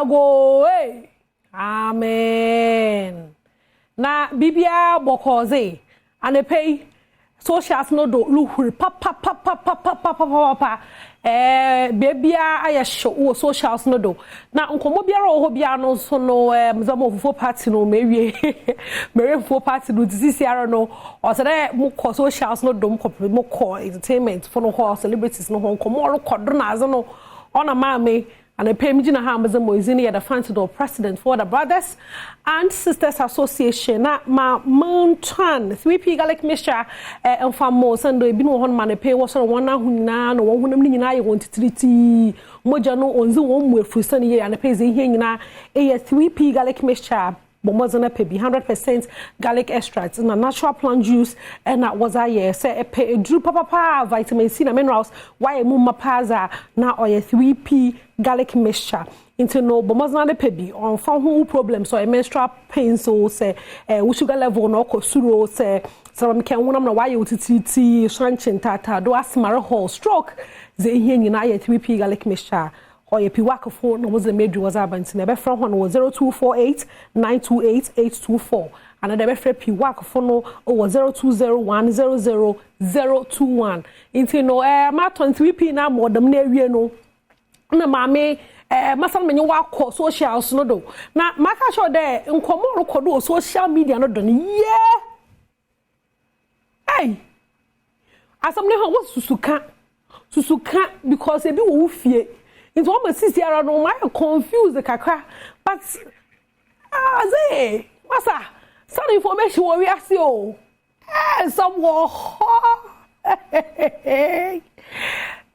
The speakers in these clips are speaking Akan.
go. Hey. Amen. Na bibia bokoze ane pay socials no do luhuri pa bebia aya show socials no do na nkomo biara ho bia no so no mzamo fufo party no mewie mere fufo party no disisiara no o se dey mo ko socials no do mo ko entertainment for no ho celebrities no ho nkomo ro kodo na azo no ona mame and a Pemjina Hamza Moizini, the Fancy President for the Brothers and Sisters Association. Na ma Mountain 3P Garlic Mixture and Famo Sunday been on man pay was on one now no one who I want to treat Mojano on the one with Fusani and a pays in na a 3P Garlic Mixture. Bomazana pe 100% garlic extract na natural plant juice and that was I say a drew papa vitamin C and minerals why mumma paza na oye 3P garlic mixture into no bomazana pe bi on found who problem so a menstrual pain so say sugar level no ko suro say so me can wonam na why you titi shanchin tata do asmara hole stroke ze here nyina 3P garlic mixture or a piwaka phone was the major was about never from 0248 928 824 and the best piwaka phone or 0201 00021 into no maton 3P na more than no na mame masan menyo wa ko socials no do na maka sure there nkomo record social media no do yeah hey asamne ho susuka because e bi wo fie into one sisi ara no my confused kakra but say what's some information we are see oh someone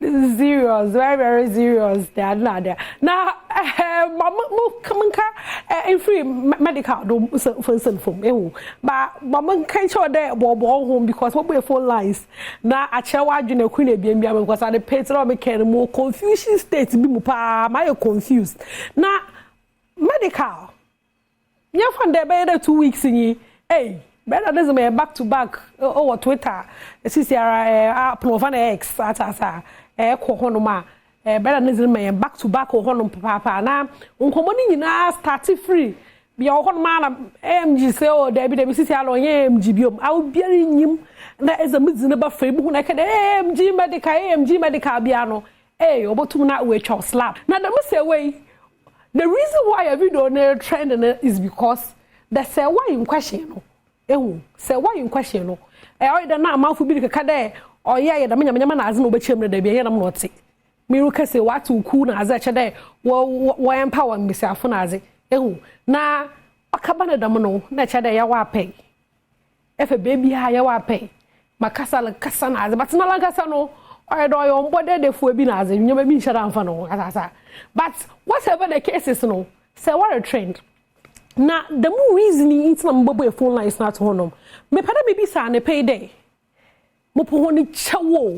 this is serious, very very serious there there now mama come in free medical do for but mama can't show there bobo home because we phone lines na achewa adwene ku na bia because I the petrol me can more confusion state bi mu pa my confused na medical you find there by 2 weeks in hey better doesn't me back to back over Twitter CCR Provana X atasa ko hono ma better doesn't me back to back hono papa na nkomo ni nyina start free bia hono ma na AMG say o there be CCR on AMG biom I will be nyim na ezamizi na ba Facebook na ka AMG medical bia no obotum na we chop slap na dem say way the reason why every day trending is because the say why in question no say why in question no o da na amanfo bi kaka dey o ye da manyama na aze no obechem na da bia ye na mo te miru ka say what ku na aze che dey wo empower mbisiafo na aze na akaba na dam no na che dey ya wa pay efe baby ha ya wa pay makasa la kasa na aze but na la kasa no o do yo mbode defo bi na aze nyoma bi nshara amfa no asasa but whatever the case is no say what a trend na the more reasoning into mbobo phone lines na to honom me pada me bi sa na payday mo po honi chawo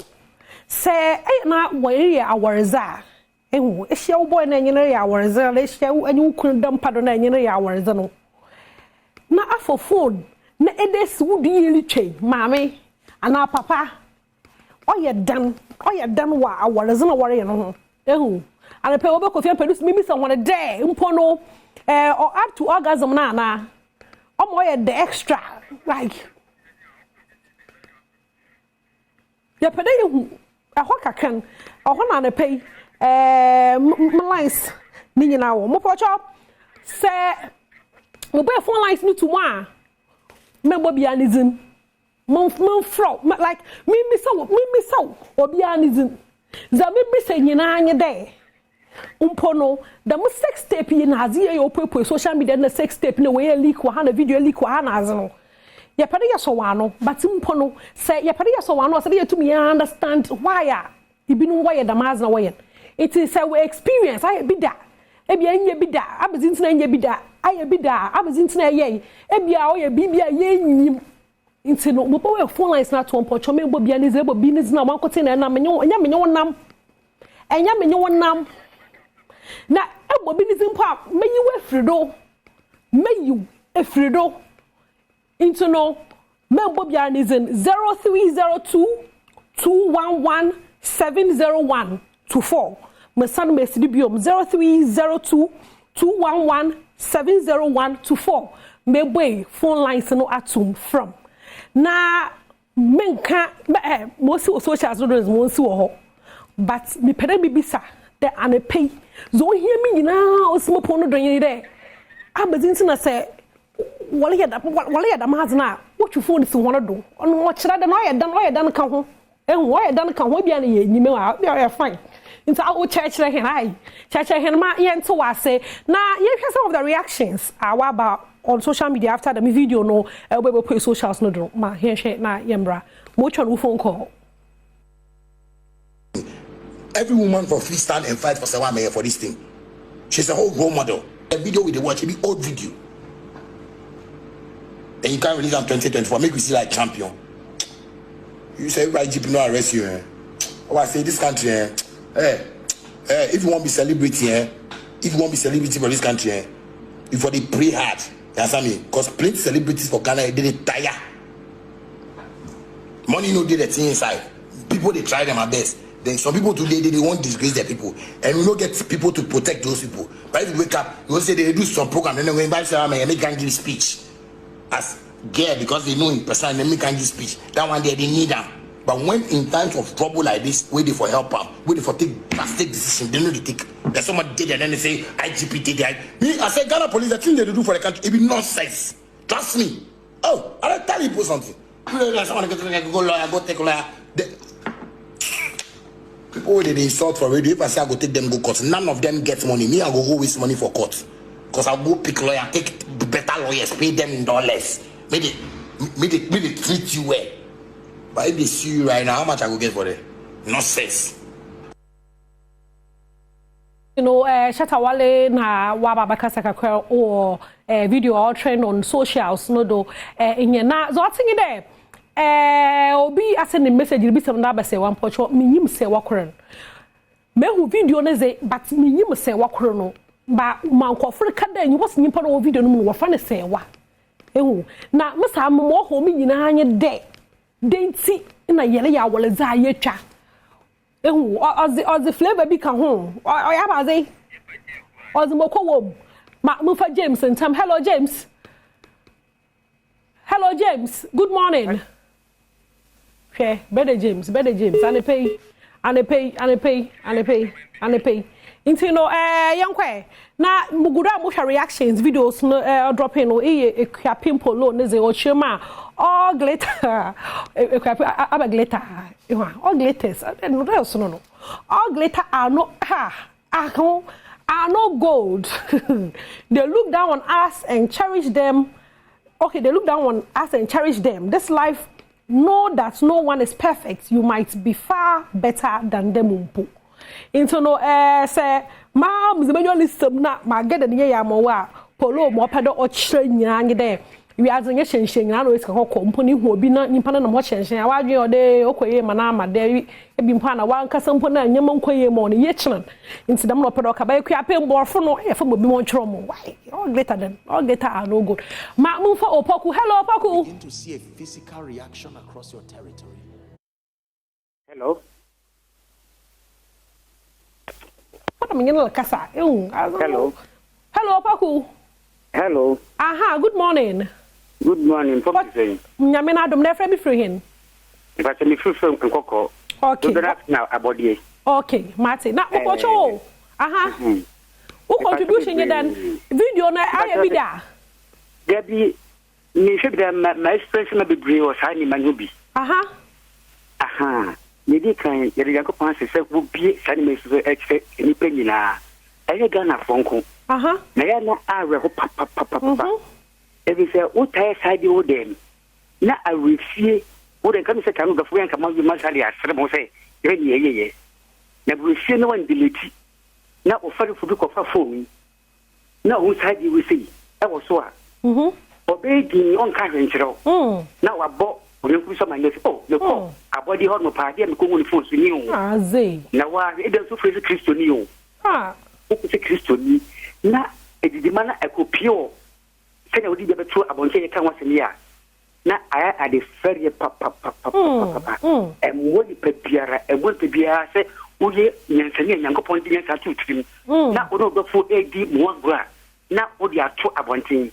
say na wari awarza ehia wo boy na nyina ya awarza le hia anyu kun dam pado na nyina ya awarza no na afọ phone na edes wudi yeli twe mame ana papa oye dan wa awarza na wari no and pe obe kofi produce mimi say one day mpono or up to orgasm na omo the extra like ya pede hu ahoka kan ohona na pay lines ni nyina wo mo pocho say mo be phone lines ni to one membo bianism mon fro like mimi so obianism za mimi say nyina anye dey umpono da mu sex tape yin hazi e opepo social media na sex tape na we leak wa na video leak wa na azno ya pade ya so wa no but umpono say ya pade ya so wa no say you to me understand why ibinu why da mazna why it is our experience I be da e bia nya bi da abezintina nya bi da aye bi da abezintina ye e bia o ye bibia ye nyim nti no mo we phone lines na to mpocho me bo bia ni ze bo bi ni zina man kote na menyo nya menyo nam enya menyo nam na ebo bi ni zimpa meyi we frido meyi efrido into no membo bia ni zin 0302 211 701 24 me san me sidi biom 0302 211-701-24 meboy phone lines no atum from na menka most social media most wo but me pere bibisa the anepay zo hear me na osmo pono don yi de abazin na say wale ya da mazna what you phone si wono do ono wo kira de no ya dan ka ho wo ya dan ka ho bia na ye nyime wa ya fine into our church like church ma yento wase na you hear some of the reactions about on social media after the video no we put socials no do ma here share na yembra mo twa phone call. Every woman for free stand and fight for Sawa Mayor for this thing. She's a whole role model. A video with the watch, it be old video. Then you can't release on 2024. Make we see like champion. You say everybody GP no arrest you. Oh, I say this country. If you want to be celebrity, if you want to be celebrity for this country, you for the pray hard. You understand me? Because plenty celebrities for Ghana they tire. Money no did the thing inside. People they try them at best. Then some people today they won't disgrace their people, and we don't get people to protect those people. But if you wake up, you will say they do some program, and then when they can't give speech as gay because they know in person they can't give speech. That one day they need them. But when in times of trouble like this, waiting for help, waiting for take decision, they know they take. There's someone did and then they say IGP me. I say Ghana police, the thing they do for the country, it be nonsense. Trust me. Oh, I'll tell you something. Someone go lawyer, go take lawyer. People they insult for radio. If I say I go take them go court, none of them get money. Me I go waste money for court, cause I'll go pick lawyer, take better lawyers, pay them in dollars. May they treat you well. But if they see you right now, how much I go get for it? Nonsense. You know, Shatawale na waba bakasa kakwa or video all trend on socials no do inye na so atingi there obi asend message bi sem na ba say one pocho minyim say wakoro me hu video na ze but minyim say wakoro no ba mankofre kada nyi was nyimpa no video no mu wo fa ne say wa ehu na mesa mo ho mi nyina anye de denti na yele ya wole za yetwa ehu ozi flavor bi ka ho oya ba ze ozi moko wom ma mufa James and Tam. Hello James, good morning. Okay, better James and pay into no young na mugura mo reactions videos no dropping no pimple lo ne ze o chema all glitter aba glitter all glitters no else no all glitter are no are no gold. They look down on us and cherish them. Okay, they look down on us and cherish them. This life, know that no one is perfect. You might be far better than them. Into no say mom zimenyo listem na magede ne ya mowa polo mo pedo o chire nyanya de wi azenye hyenhyen na no esika kokko mponi hu obi na nimpa na mo hyenhyen awadwe ode okoye mana amade ebi mpa na wankasa mpo na nyema nkoye mo ne ye chiran nti dem no pedo ka ba ekua pe mborfo no e fa bobi mo nchiro mo why all greater are no good ma mfa opoku. Hello opoku. Begin to see a physical reaction across your territory. Hello. Hello. Hello, Paku. Hello. Aha, good morning. Good morning. What are you saying? Nyamena Adom, never be free him. If I say me free from Koko. Okay. So that's now about you. Okay, Martin. Now, Ukocho. Aha. Who contribution you then? Video na I be there. There be me should be my expression of the brain was high manubi. Aha. Aha. Maybe can you go past the self would be sending to expect any penny na. I got a phone call. Aha. Mayana are papa. Every say, what tires side you them. Now I will see what they come to come the free and come out with my salary as some say. Yeah. Now we see no one delete. Now offer for book of a phone. Now whose side you will see. That was so. Obey the on current. Now I bought. You some and oh, you call a body horn party and go on phone to you. Ah, say. Now, it does so phrase Christian you. Ah, it's a Christian. Now, it is the man I could pure. Say, I would be true about saying it once a year. Now, I had a very papa, and what the papiera, and what the beer say, woyɛ nyansani nyankopɔn de nyansa to tirim na wo no bɛfo edi muagura na wo de ato abɔnten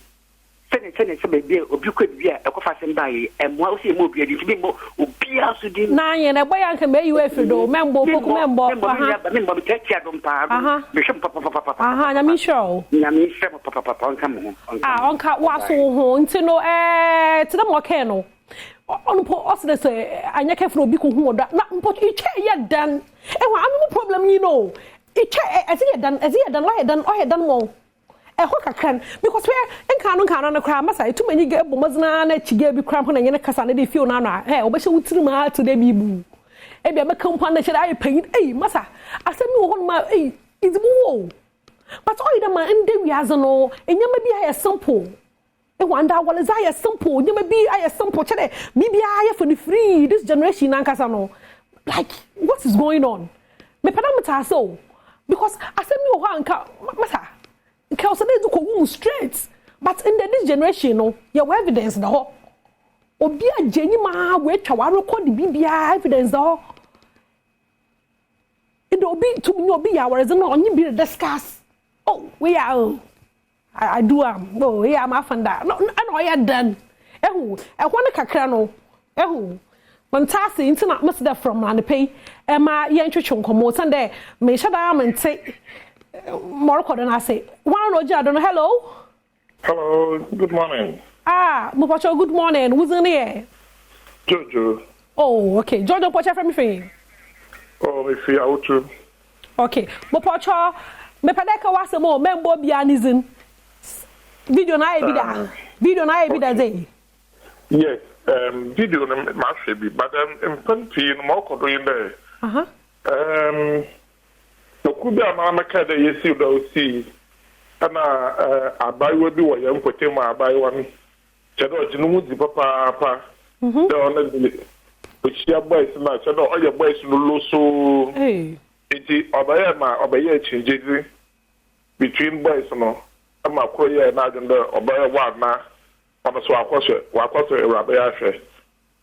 sɛne sɛ baabi a obi kɔ bi a ɛkɔfa sɛm baayɛ ɛmmoa wo sɛ ɛmu obi adi nti memmɔ obiara so din na yɛ na ɛbɔ yɛ anka mayi wɔ afiri do membo poku membo memmɔ metaatia dom paa mehwɛ m papapapapa nyame nhyɛ o nyame nhyɛ m papapapa ɔnka mo ho ɔnka woaso wo ho nti no te dɛ ma ɔkɛɛ no ɔno po ɔsɛ sɛ anyɛ kɛfo obi ko hu ɔda na mpo itwa yɛ dan ɛho ano problem yi no itwa ɛsɛ yɛ dan ɔyɛ dan mo ɛho kakran because where nka no kra masa etu manyi ga ebo mazina na chiga bi kra ho na nyene kasa na de feel na no obɛhyɛ wutiri ma to de bi bu e bia meka mpa na hyɛ ayi panyin masa asɛm wo ho ma izibu wo but all the man inde wiaze no enyama bi ayɛ simple e wanda wala za ayɛ simple enyama bi ayɛ simple kyere bibia ayɛ for the free this generation nankasa no like what is going on me pada meta so because asɛm wo ho anka masa because they do go straight but in this generation no your evidence the ho obi agenyi ma we twa wa record bibia evidence the ho and obi to me obi ya where is no only be discuss oh we are I do am oh we am afanda no I know done ehu ehwo ne kakra no ehu Fantastic internet must that from and pay ma ye ntwetwe nkomo sande me hyada amente more than I say. One I don't know. Hello. Hello. Good morning. Mopacho. Good morning. Who's in here? Jojo. Oh, okay. Jojo, Pocha from me. Oh, me see out too. Okay. Mopacho. Me padeka wase mo. Me mbo bianizin. Video na ebi da. Video na ebi da day. Yes. Video na ma be, but in country in more kodo in there. The Kuba Mamaka, you see those seas, and I buy what do I am putting my buy one. Shadow Jinumuzi Papa, which your boys not, shadow all your boys no so. It is obey changes between boys, no. I'm a courier and agenda obey one now. On a swap, walk a rabbi.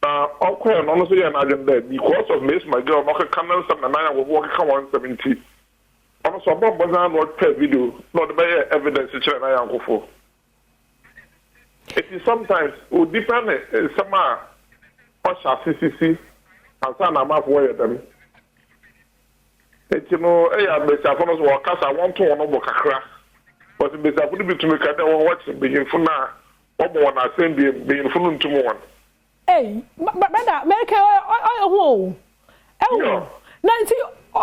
Okay, and honestly, an agenda because of Miss my girl, knock a canal, and I will walk 170. Also, Bob Bazan will play video, not the evidence which I am for. It is sometimes would depend some CCC and some amount of them. It's I want to one of Kakra, but it's a little bit to make a watch being for now. One I send being full to one. Hey, but that make a hole. Oh, 90. I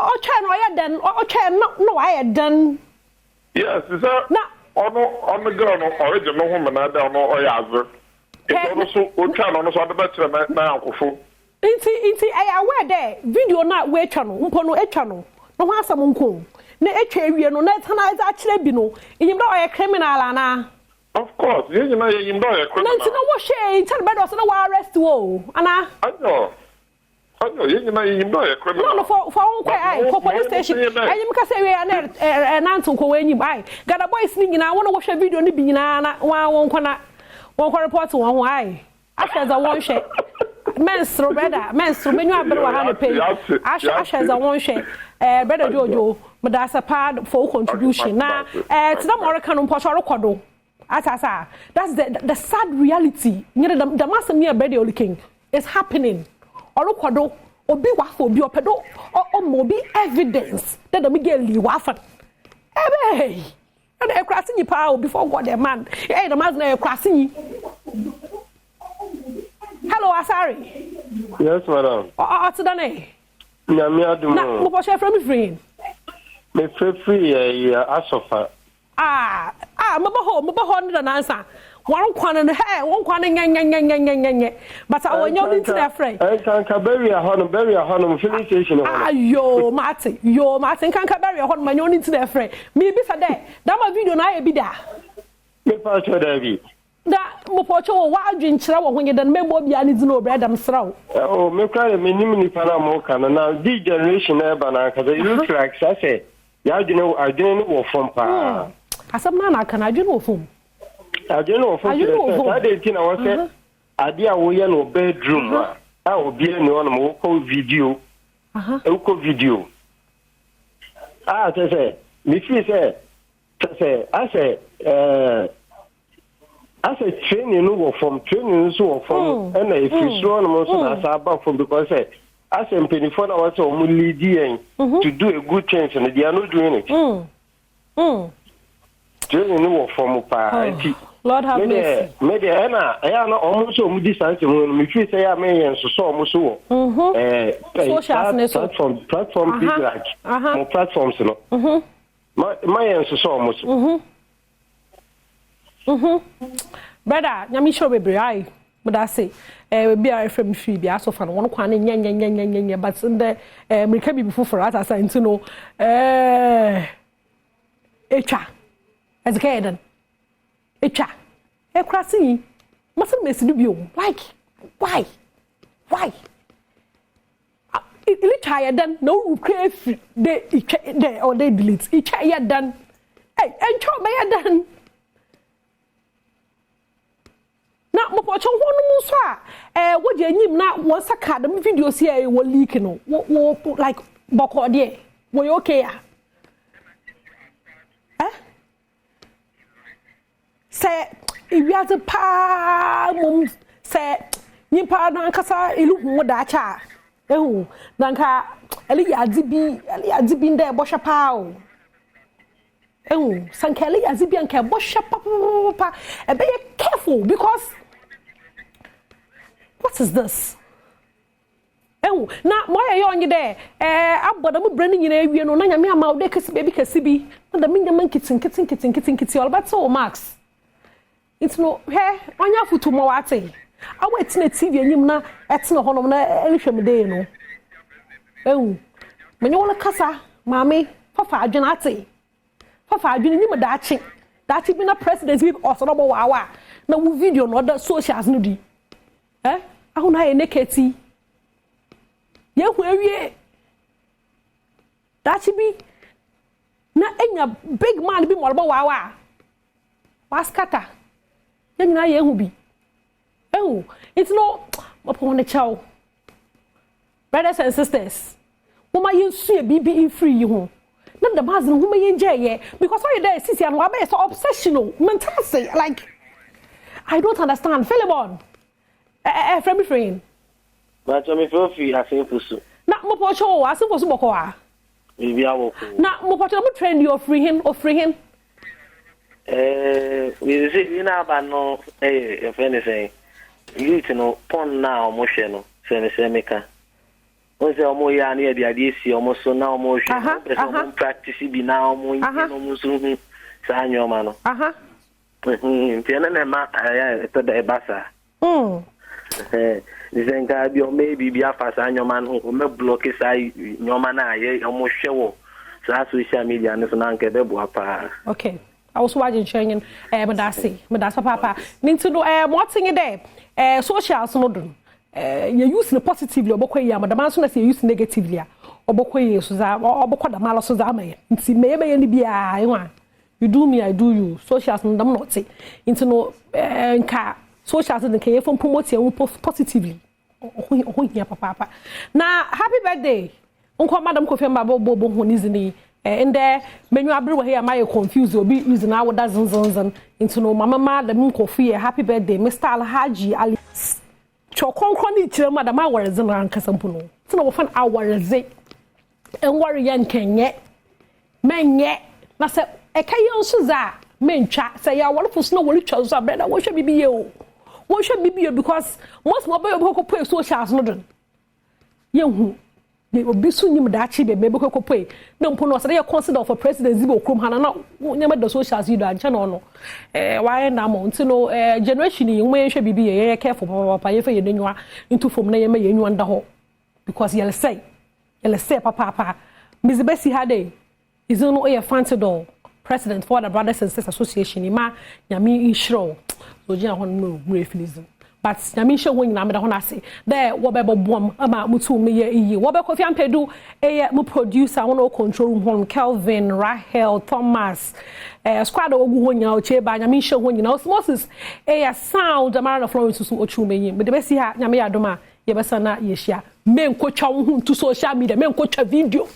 had done. Yes, is that on the girl original woman? I don't know. It's also on the better now. I wear there video not wait channel, umpono channel. No one some cool. Ne area no net and actually be no. You know a criminal, Anna. Of course, you know a criminal. No, what shame? Tell me, no arrest you, Anna. I know. You know a criminal. No, for police station. I am say we are an answer when you buy. Got a boy singing. I want to watch a video. Ni bina one corner report to one why. After the one share. Menstrual brother, menstrual. When you have better pay. Ashes a one share. Brother Jojo, but that's a part for contribution. Now, it's not more canon Pocharo Kodo. Asasa. That's the sad reality. You know, the master near Brady King is happening. Olokwado obi wafo obi opedo o mo bi evidence that the Miguel li wafa ebe and e krasi ni pa before God the man the man na e krasi ni. Hello Asari. Yes madam. Atidane nyame adum na mo po share from me free asofa mo ba ho no na answer one kwan no nye but I want you to their friend can bury a honum filling station yo Martin can bury a honum man you to their friend me be for that my video na e bi da me pa cho da bi da mo po cho wa adwin kire wo honye dan membo bia ni dino brother msraw oh me kra me nim ni para mo kana na the generation e ba na kaza you look like say ya adwin wo fom pa asam na kana adwin wo fom I don't know for that day tina was say idea wo ye no bedroom a obi eni on mo ko video video say me feel say I say training no from training so from and if you show no so na say about from because say I say penifo na was o lead to do a good thing and they are not doing it. Training no from pa Lord have mercy. Me dey na almost so mu distance me feel say ya me yen so almost so platform big like more platforms no my yen so almost brother nyami show bebre ai but I say be our from free be aso fan won kwa nya but in the America be before for us as you know echa as kaden echa krasi must mess do bio like why it tired then no crave they or they delete it ya done hey encho be ya done na mo pocho hono mu so a wo je anyim na wo saka dem video si e wo leak no wo like boko de wo okay ya say iwiaze pa mum say nipa na nkasa ilu hu da cha ehu na nka eli adzibi nda bo hwa pa o ehu sankeli adzibi anka bo hwa pa e be careful because what is this ehu na moya ye onye de aboda mu brani nyina awie no na nyame ama wo de kesi baby kesi bi na da minya man kitin all but so max it's no he onya futu mo wate awe tina tv anyim na etina honom na ehwem de no ehu menye wona kasa mame fafa adwena ate fafa adwena nyim dachi bi na president bi osonobo wawa na wo video no da socials no di ahu na ye neketi ye hu awie dachi bi na enya big man bi molbo wawa waskata nyina ye hu bi it's no upon a chow brothers and sisters woman you see BB free you na the bazin woman you enjoy because all you there sisi and wabe so obsessional mental say like I don't understand Philemon from friend but me feel free asin so na mo pocho asin so boko a bibi awoko na mo pocho mo trend you free him we see you na ba no if anything you know pon na omo hwe no se meka o se omo ya na e ade esi omo so na omo hwe person practice bi na omo yin omo so hu sa anyoma no tiene na ma ya to da ebasa nizenga bi o maybe bi afasa anyoma no o me block sai nyoma na ye omo hwe wo sa social media no so na nke be bo apa okay I was watching sharing medasi papa nintu no mo tinge there socials no do you use the positively obokwa ya madam so na say use negatively obokwa ye so za obokwa da malo so za amaye nti meye ni bia enwa you do me I do you socials no dam not say into no nka socials no can you promote you positively ohia papa na happy birthday unko madam Kofi Mbabo honizini and there menu abru here my confused obi using our dozens into no mama the Kofi happy birthday Mr. Alhaji Ali chokonkro ni chire madam awareze na ankasampu no tina wo fan awareze enware yan kenye menye na se ekaye nso za mentwa se ya warfo so no wori twa so brother wo hwe bibiye o wo hwe bibiye because most mobile ko pay socials no don yehu ye obi so nyim da chi be ko pay na mpo no se dey consider for president zibo krom hana na nyama the socials you do anche no no why na mo ntino generation yi nwe hwe bibiye ye careful papa ye fa ye nenwa into fom na ye ma ye nwa nda ho because yele say papa mizibesi hade izuno o ye fancy president for the Brothers and Sisters Association ima nyami inshro so jina ho no refinism but nyami hwe ho nyina me da ho na se there wo be bobom ama mutu me ye yi wo be Kofi Ampedu mu producer won control room home Kelvin Rahel Thomas squad ogu ho nyina o cheba nyami hwe ho nyina osmosis sound amara Florence so ochu me yi me de besi ha nyami adoma ye besa na ye hia men ko twa ho ntu social media men ko twa video